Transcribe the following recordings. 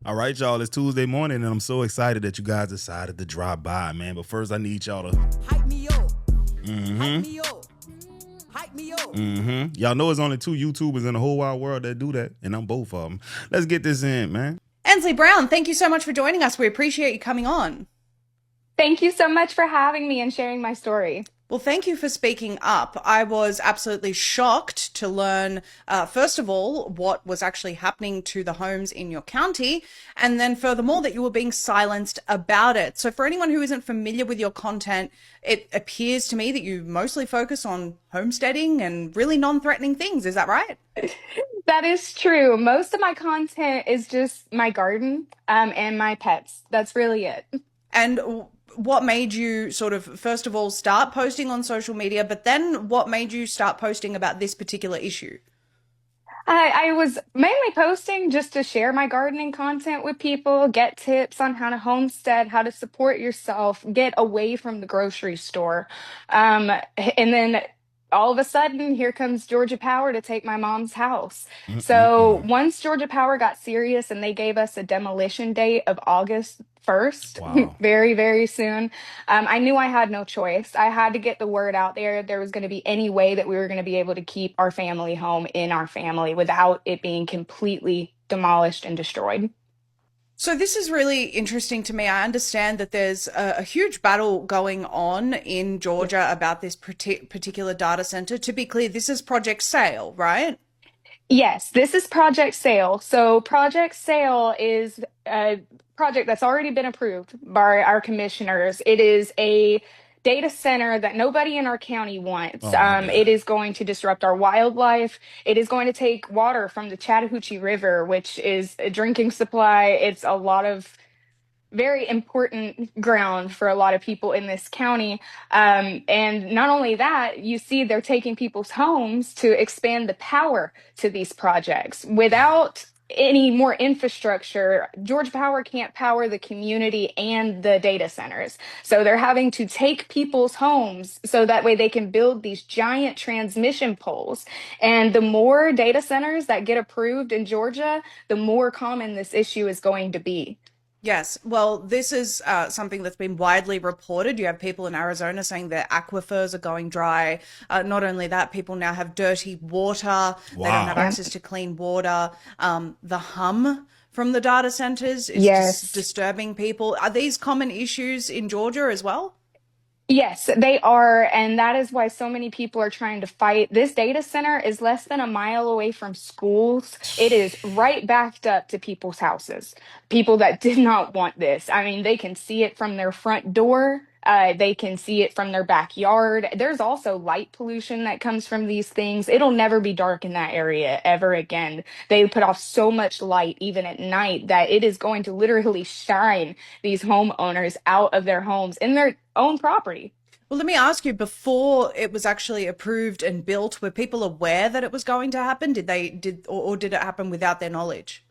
All right, y'all. It's Tuesday morning, and I'm so excited that you guys decided to drop by, man. But first, I need y'all to. Hype me up. Hype Mm-hmm. me up. Hype me up. Y'all know there's only two YouTubers in the whole wide world that do that, and I'm both of them. Let's get this in, man. Ansley Brown, thank you so much for joining us. We appreciate you coming on. Thank you so much for having me and sharing my story. Well, thank you for speaking up. I was absolutely shocked to learn, first of all, what was actually happening to the homes in your county, and then furthermore, that you were being silenced about it. So, for anyone who isn't familiar with your content, it appears to me that you mostly focus on homesteading and really non threatening things. Is that right? That is true. Most of my content is just my garden, and my pets. That's really it. And what made you sort of, first of all, start posting on social media, but then what made you start posting about this particular issue? I was mainly posting just to share my gardening content with people, get tips on how to homestead, how to support yourself, get away from the grocery store. And then all of a sudden, here comes Georgia Power to take my mom's house. So Mm-mm-mm. once Georgia Power got serious and they gave us a demolition date of August 1st, Wow. very, very soon, I knew I had no choice. I had to get the word out there. There was going to be any way that we were going to be able to keep our family home in our family without it being completely demolished and destroyed. So this is really interesting to me. I understand that there's a huge battle going on in Georgia about this particular data center. To be clear, this is Project Sale, right? Yes, this is Project Sale. So Project Sale is a project that's already been approved by our commissioners. It is a data center that nobody in our county wants. Oh my It God. is going to disrupt our wildlife. It is going to take water from the Chattahoochee River, which is a drinking supply. It's a lot of very important ground for a lot of people in this county. And not only that, you see they're taking people's homes to expand the power to these projects. Without any more infrastructure, Georgia Power can't power the community and the data centers. So they're having to take people's homes so that way they can build these giant transmission poles. And the more data centers that get approved in Georgia, the more common this issue is going to be. Yes. Well, this is something that's been widely reported. You have people in Arizona saying their aquifers are going dry. Not only that, people now have dirty water. They don't have Wow. Yeah. access to clean water. The hum from the data centers is Yes. disturbing people. Are these common issues in Georgia as well? Yes, they are. And that is why so many people are trying to fight. This data center is less than a mile away from schools. It is right backed up to people's houses. People that did not want this. I mean, they can see it from their front door. They can see it from their backyard. There's also light pollution that comes from these things. It'll never be dark in that area ever again. They put off so much light, even at night, that it is going to literally shine these homeowners out of their homes in their own property. Well, let me ask you, before it was actually approved and built, were people aware that it was going to happen? Or did it happen without their knowledge?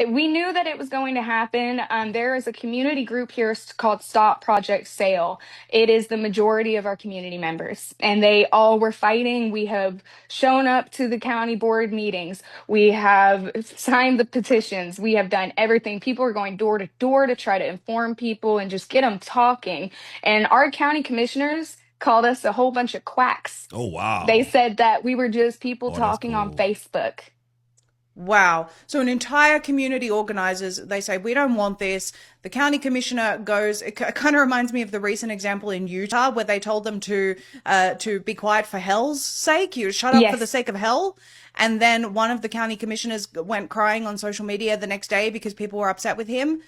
We knew that it was going to happen. There is a community group here called Stop Project Sale. It is the majority of our community members, and they all were fighting. We have shown up to the county board meetings. We have signed the petitions. We have done everything. People are going door to door to try to inform people and just get them talking. And our county commissioners called us a whole bunch of quacks. Oh They wow. said that we were just people Oh, that's talking on cool. Facebook. Wow. So an entire community organizes, they say, we don't want this. The county commissioner goes, it kind of reminds me of the recent example in Utah where they told them to be quiet for hell's sake. You shut up for the Yes. sake of hell. And then one of the county commissioners went crying on social media the next day because people were upset with him,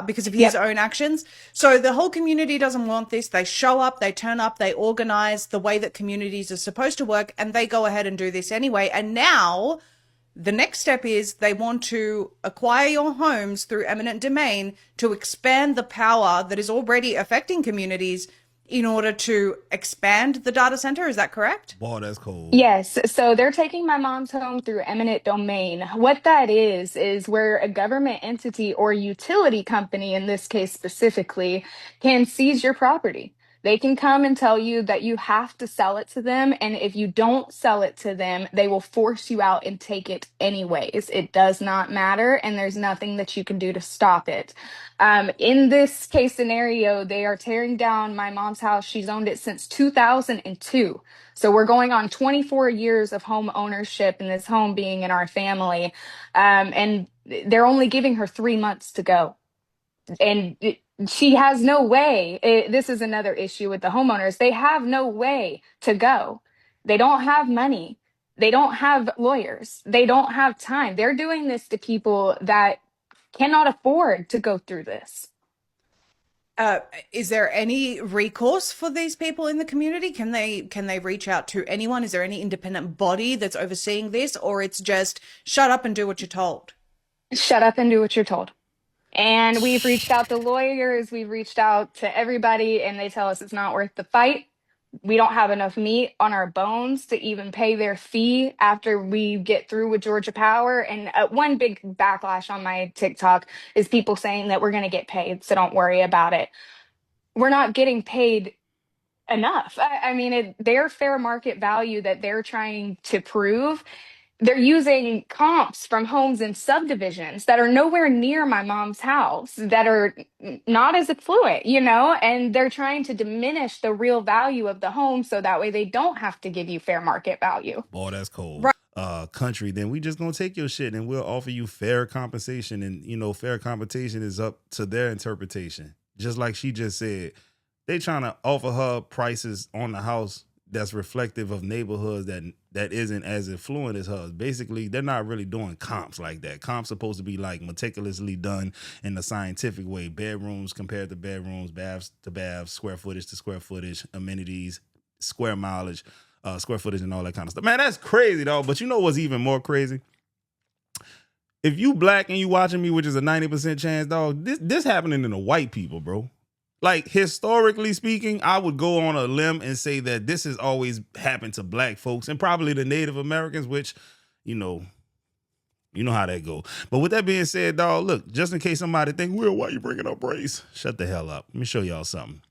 because of his Yep. own actions. So the whole community doesn't want this. They show up, they turn up, they organize the way that communities are supposed to work, and they go ahead and do this anyway. And now, the next step is they want to acquire your homes through eminent domain to expand the power that is already affecting communities in order to expand the data center. Is that correct? Boy, that's cool. Yes, so they're taking my mom's home through eminent domain. What that is where a government entity or utility company, in this case specifically, can seize your property. They can come and tell you that you have to sell it to them. And if you don't sell it to them, they will force you out and take it anyways. It does not matter. And there's nothing that you can do to stop it. In this case scenario, they are tearing down my mom's house. She's owned it since 2002. So we're going on 24 years of home ownership and this home being in our family. And they're only giving her 3 months to go. And she has no way. This is another issue with the homeowners. They have no way to go. They don't have money. They don't have lawyers. They don't have time. They're doing this to people that cannot afford to go through this. Is there any recourse for these people in the community? Can they reach out to anyone? Is there any independent body that's overseeing this, or it's just shut up and do what you're told? Shut up and do what you're told. And we've reached out to lawyers, we've reached out to everybody, and they tell us it's not worth the fight. We don't have enough meat on our bones to even pay their fee after we get through with Georgia Power. And one big backlash on my TikTok is people saying that we're going to get paid, so don't worry about it. We're not getting paid enough. I mean, their fair market value that they're trying to prove, they're using comps from homes in subdivisions that are nowhere near my mom's house, that are not as affluent, and they're trying to diminish the real value of the home so that way they don't have to give you fair market value. Boy, that's cold. Right. Country, then we just gonna take your shit and we'll offer you fair compensation. And fair compensation is up to their interpretation. Just like she just said, they trying to offer her prices on the house that's reflective of neighborhoods that isn't as affluent as hers. Basically, they're not really doing comps like that. Comps supposed to be like meticulously done in a scientific way. Bedrooms compared to bedrooms, baths to baths, square footage to square footage, amenities, square mileage, square footage, and all that kind of stuff. Man, that's crazy, though. But you know what's even more crazy? If you black and you watching me, which is a 90% chance, dog, this happening to the white people, bro. Like, historically speaking, I would go on a limb and say that this has always happened to black folks and probably the Native Americans, which, you know how that go. But with that being said, dog, look, just in case somebody think, Will, why you bringing up race? Shut the hell up. Let me show y'all something.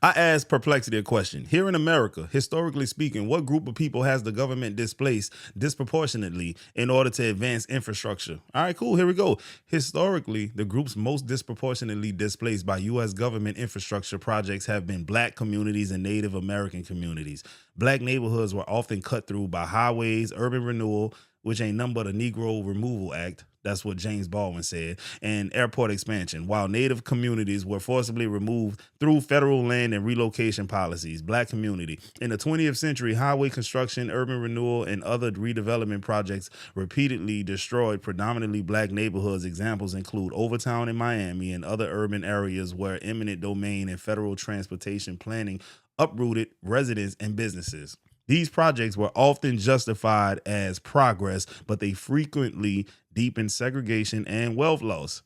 I asked Perplexity a question. Here in America, historically speaking, what group of people has the government displaced disproportionately in order to advance infrastructure? All right, cool. Here we go. Historically, the groups most disproportionately displaced by U.S. government infrastructure projects have been black communities and Native American communities. Black neighborhoods were often cut through by highways, urban renewal, which ain't nothing but a Negro Removal Act. That's what James Baldwin said. And airport expansion, while Native communities were forcibly removed through federal land and relocation policies. Black community. In the 20th century, highway construction, urban renewal, and other redevelopment projects repeatedly destroyed predominantly black neighborhoods. Examples include Overtown in Miami and other urban areas where eminent domain and federal transportation planning uprooted residents and businesses. These projects were often justified as progress, but they frequently deepened segregation and wealth loss.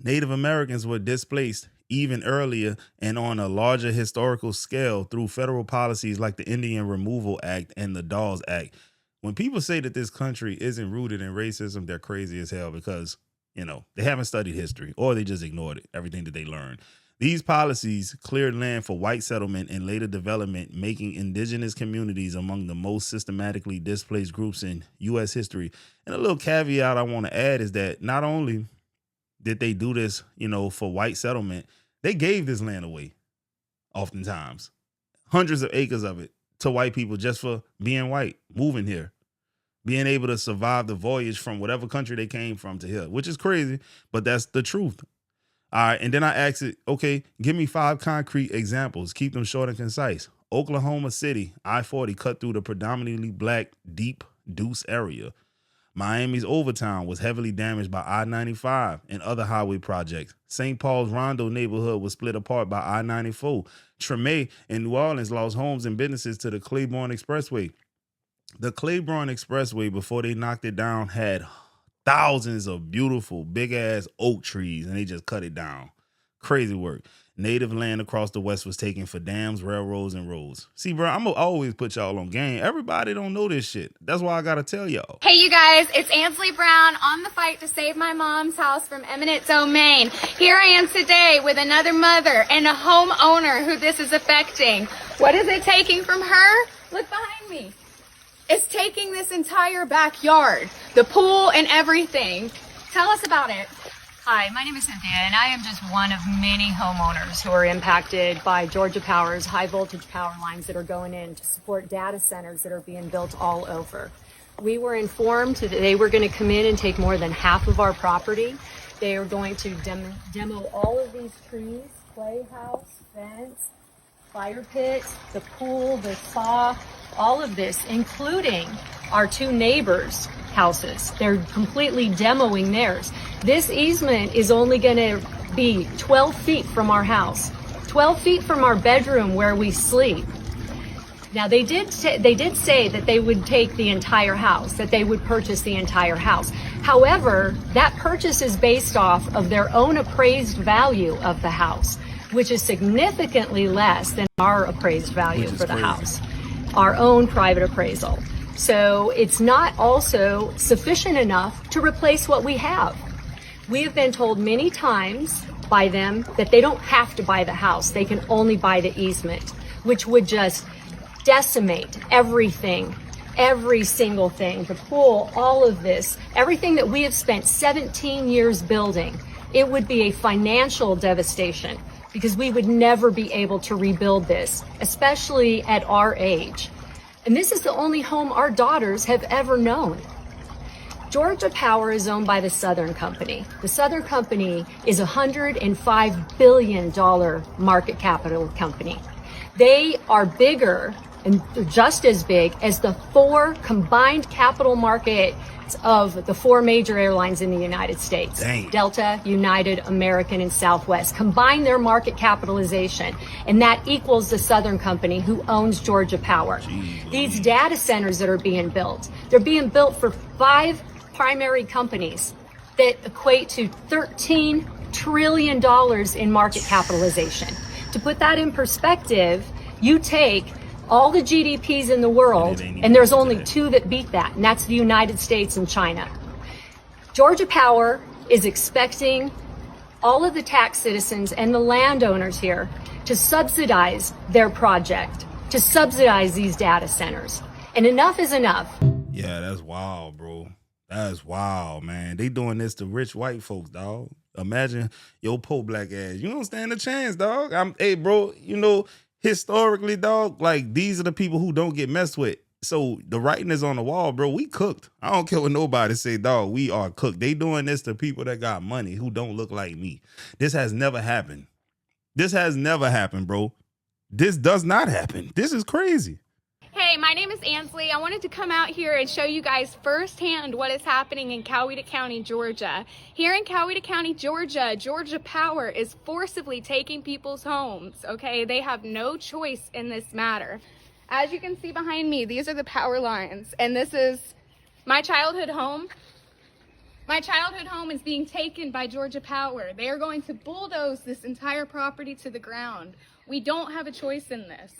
Native Americans were displaced even earlier and on a larger historical scale through federal policies like the Indian Removal Act and the Dawes Act. When people say that this country isn't rooted in racism, they're crazy as hell because, they haven't studied history or they just ignored it, everything that they learned. These policies cleared land for white settlement and later development, making indigenous communities among the most systematically displaced groups in U.S. history. And a little caveat I want to add is that not only did they do this, for white settlement, they gave this land away, oftentimes. Hundreds of acres of it to white people just for being white, moving here, being able to survive the voyage from whatever country they came from to here, which is crazy, but that's the truth. All right. And then I asked it, okay, give me 5 concrete examples. Keep them short and concise. Oklahoma City, I-40 cut through the predominantly black Deep Deuce area. Miami's Overtown was heavily damaged by I-95 and other highway projects. St. Paul's Rondo neighborhood was split apart by I-94. Treme in New Orleans lost homes and businesses to the Claiborne Expressway. The Claiborne Expressway, before they knocked it down, had thousands of beautiful big ass oak trees and they just cut it down. Crazy work. Native land across the West was taken for dams, railroads, and roads. See, bro, I'm going to always put y'all on game. Everybody don't know this shit. That's why I got to tell y'all. Hey, you guys, it's Ansley Brown on the fight to save my mom's house from eminent domain. Here I am today with another mother and a homeowner who this is affecting. What is it taking from her? Look behind me. It's taking this entire backyard, the pool and everything. Tell us about it. Hi, my name is Cynthia, and I am just one of many homeowners who are impacted by Georgia Power's high voltage power lines that are going in to support data centers that are being built all over. We were informed that they were going to come in and take more than half of our property. They are going to demo all of these trees, playhouse, fence, fire pit, the pool, the spa, all of this, including our two neighbors' houses. They're completely demoing theirs. This easement is only going to be 12 feet from our house, 12 feet from our bedroom where we sleep. Now, they did say that they would take the entire house, that they would purchase the entire house. However, that purchase is based off of their own appraised value of the house, which is significantly less than our appraised value for the house, our own private appraisal. So it's not also sufficient enough to replace what we have. We have been told many times by them that they don't have to buy the house. They can only buy the easement, which would just decimate everything, every single thing, the pool, all of this, everything that we have spent 17 years building. It would be a financial devastation because we would never be able to rebuild this, especially at our age. And this is the only home our daughters have ever known. Georgia Power is owned by the Southern Company. The Southern Company is a $105 billion market capital company. They are bigger and just as big as the four combined capital markets of the four major airlines in the United States. Dang. Delta, United, American, and Southwest. Combine their market capitalization, and that equals the Southern Company, who owns Georgia Power. Jeez. These data centers that are being built, they're being built for 5 primary companies that equate to $13 trillion in market capitalization. To put that in perspective, you take all the GDPs in the world, and there's only 2 that beat that, and that's the United States and China. Georgia Power is expecting all of the tax citizens and the landowners here to subsidize their project, to subsidize these data centers. And enough is enough. Yeah, that's wild, bro. That's wild, man. They doing this to rich white folks, dog. Imagine your poor black ass. You don't stand a chance, dog. Hey, bro, you know, historically, dog, like, these are the people who don't get messed with. So the writing is on the wall, bro. We cooked. I don't care what nobody say, dog. We are cooked. They doing this to people that got money who don't look like me. This has never happened. This has never happened, bro. This does not happen. This is crazy. Hey, my name is Ansley. I wanted to come out here and show you guys firsthand what is happening in Coweta County, Georgia. Here in Coweta County, Georgia, Georgia Power is forcibly taking people's homes, okay? They have no choice in this matter. As you can see behind me, these are the power lines, and this is my childhood home. My childhood home is being taken by Georgia Power. They are going to bulldoze this entire property to the ground. We don't have a choice in this.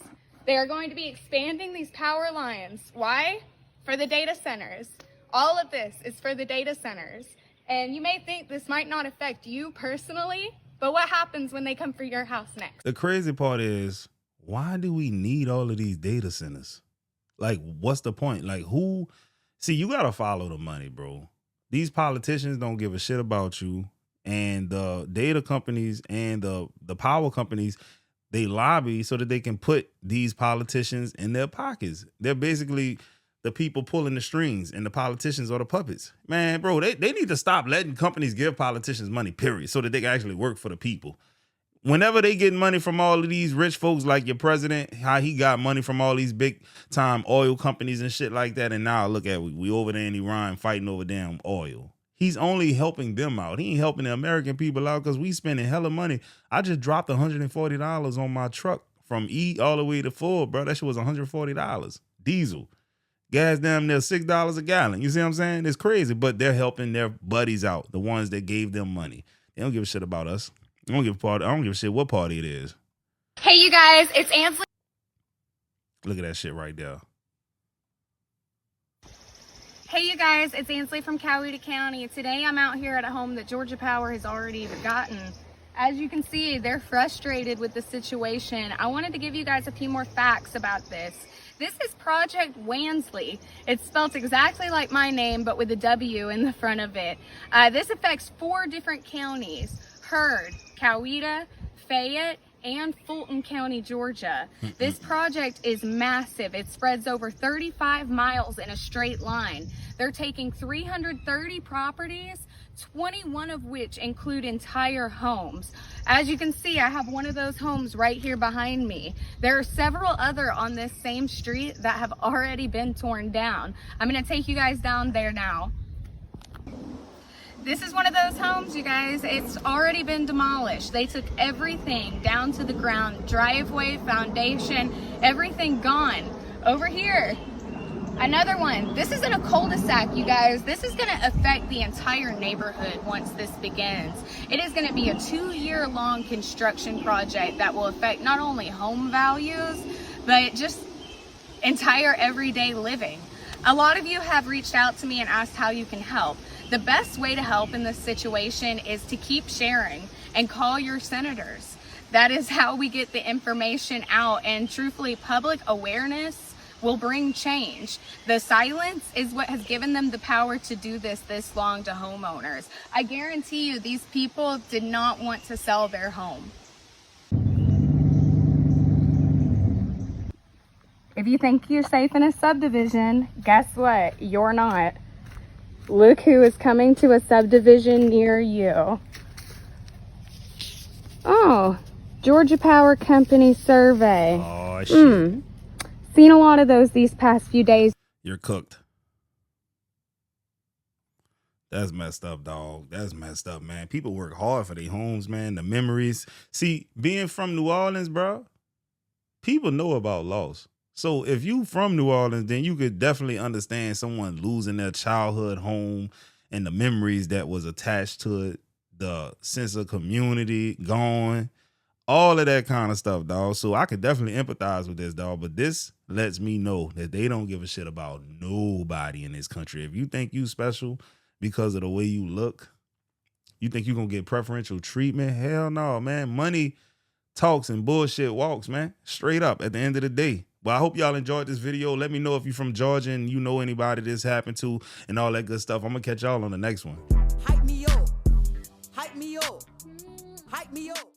They are going to be expanding these power lines. Why? For the data centers. All of this is for the data centers. And you may think this might not affect you personally, but what happens when they come for your house next? The crazy part is, why do we need all of these data centers? Like, what's the point? Like, who? See, you got to follow the money, bro. These politicians don't give a shit about you. And the data companies and the power companies, they lobby so that they can put these politicians in their pockets. They're basically the people pulling the strings, and the politicians are the puppets. Man, bro, they need to stop letting companies give politicians money, period, so that they can actually work for the people. Whenever they get money from all of these rich folks like your president, how he got money from all these big time oil companies and shit like that, and now look at we over there in Iran fighting over damn oil. He's only helping them out. He ain't helping the American people out because we spending hella money. I just dropped $140 on my truck from E all the way to Ford, bro. That shit was $140. Diesel. Gas damn near $6 a gallon. You see what I'm saying? It's crazy, but they're helping their buddies out, the ones that gave them money. They don't give a shit about us. I don't give a shit what party it is. Hey, you guys, it's Ansley. Look at that shit right there. Hey, you guys, it's Ansley from Coweta County. Today I'm out here at a home that Georgia Power has already gotten. As you can see, they're frustrated with the situation. I wanted to give you guys a few more facts about this. This is Project Wansley. It's spelled exactly like my name, but with a W in the front of it. This affects 4 different counties: Heard, Coweta, Fayette, and Fulton County, Georgia. This project is massive. It spreads over 35 miles in a straight line. They're taking 330 properties, 21 of which include entire homes. As you can see, I have one of those homes right here behind me. There are several other on this same street that have already been torn down. I'm gonna take you guys down there now. This is one of those homes, you guys. It's already been demolished. They took everything down to the ground, driveway, foundation, everything gone. Over here, another one. This is in a cul-de-sac, you guys. This is gonna affect the entire neighborhood once this begins. It is gonna be a 2-year-long construction project that will affect not only home values, but just entire everyday living. A lot of you have reached out to me and asked how you can help. The best way to help in this situation is to keep sharing and call your senators. That is how we get the information out, and truthfully, public awareness will bring change. The silence is what has given them the power to do this long to homeowners. I guarantee you these people did not want to sell their home. If you think you're safe in a subdivision, guess what? You're not. Look who is coming to a subdivision near you. Oh, Georgia Power Company survey. Oh, shit. Seen a lot of those these past few days. You're cooked. That's messed up, dog. That's messed up, man. People work hard for their homes, man. The memories. See, being from New Orleans, bro, people know about loss. So if you from New Orleans, then you could definitely understand someone losing their childhood home and the memories that was attached to it, the sense of community gone, all of that kind of stuff, dog. So I could definitely empathize with this, dog. But this lets me know that they don't give a shit about nobody in this country. If you think you special because of the way you look, you think you're going to get preferential treatment? Hell no, man. Money talks and bullshit walks, man. Straight up at the end of the day. Well, I hope y'all enjoyed this video. Let me know if you're from Georgia and you know anybody this happened to and all that good stuff. I'm going to catch y'all on the next one. Hype me up. Hype me up. Hype me up.